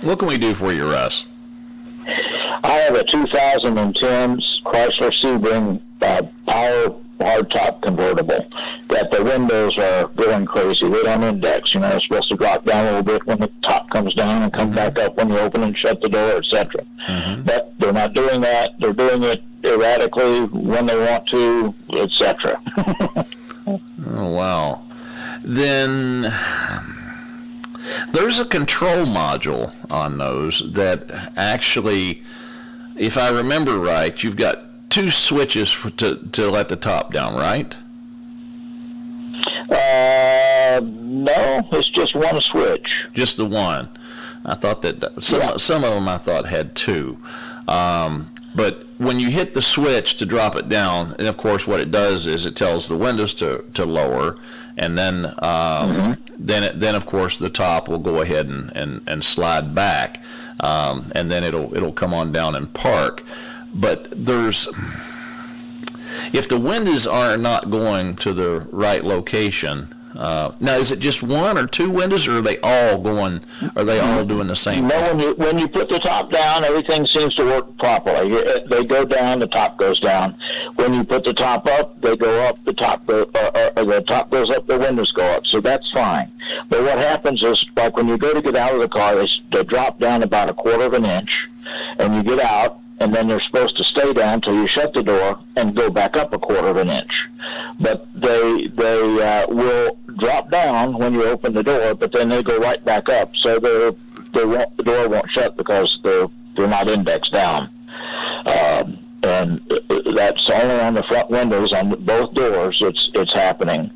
What can we do for you, Russ? I have a 2010 Chrysler Sebring power hardtop convertible that the windows are going crazy. They don't index. It's supposed to drop down a little bit when the top comes down and come back up when you open and shut the door, etc. But they're not doing that. They're doing it erratically when they want to, etc. Oh, wow. Then there's a control module on those that actually, if I remember right, you've got two switches to let the top down, right? No, it's just one switch. Just the one. I thought that some of them I thought had two. But when you hit the switch to drop it down, and of course what it does is it tells the windows to lower, and then then of course the top will go ahead and slide back, and then it'll come on down and park. But if the windows are not going to the right location, now is it just one or two windows, or are they all going? Are they all doing the same? No, when you put the top down, everything seems to work properly. They go down, the top goes down. When you put the top up, they go up. The top the top goes up, the windows go up. So that's fine. But what happens is, like when you go to get out of the car, they drop down about 1/4 of an inch, and you get out. And then they're supposed to stay down until you shut the door and go back up 1/4 of an inch. But they will drop down when you open the door, but then they go right back up. So the door won't shut because they're not indexed down. And that's only on the front windows on both doors. It's happening.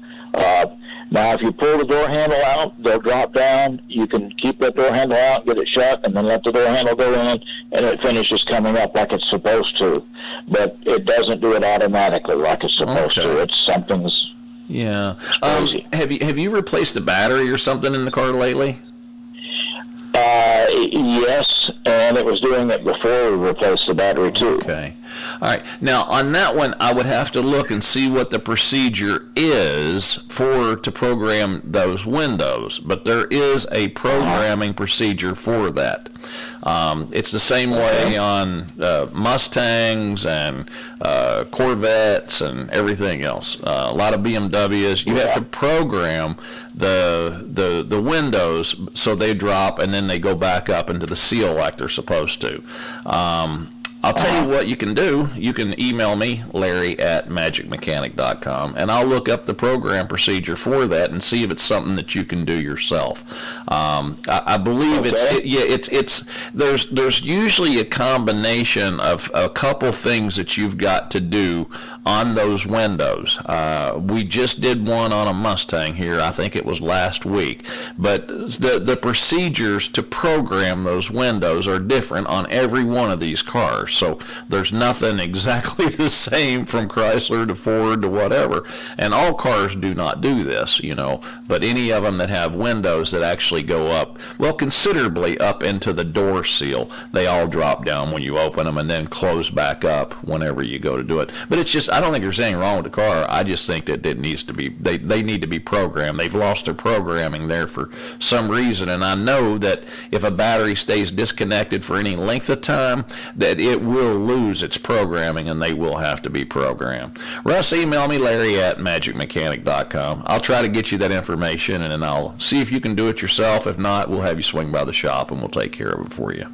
Now, if you pull the door handle out, they'll drop down. You can keep that door handle out, get it shut, and then let the door handle go in, and it finishes coming up like it's supposed to. But it doesn't do it automatically like it's supposed to. It's something's crazy. Have you replaced the battery or something in the car lately? Yes, and it was doing it before we replaced the battery too. Okay. All right. Now, on that one, I would have to look and see what the procedure is to program those windows. But there is a programming procedure for that. It's the same way on Mustangs and Corvettes and everything else. A lot of BMWs. You have to program the windows so they drop and then they go back up into the seal like they're supposed to. I'll tell you what you can do. You can email me, Larry@magicmechanic.com, and I'll look up the program procedure for that and see if it's something that you can do yourself. I believe there's usually a combination of a couple things that you've got to do on those windows. We just did one on a Mustang here. I think it was last week. But the procedures to program those windows are different on every one of these cars. So there's nothing exactly the same from Chrysler to Ford to whatever. And all cars do not do this, but any of them that have windows that actually go up, considerably up into the door seal, they all drop down when you open them and then close back up whenever you go to do it. But it's just, I don't think there's anything wrong with the car. I just think that it needs to be, they need to be programmed. They've lost their programming there for some reason. And I know that if a battery stays disconnected for any length of time, that it will lose its programming and they will have to be programmed. Russ, email me, Larry@magicmechanic.com. I'll try to get you that information and then I'll see if you can do it yourself. If not, we'll have you swing by the shop and we'll take care of it for you.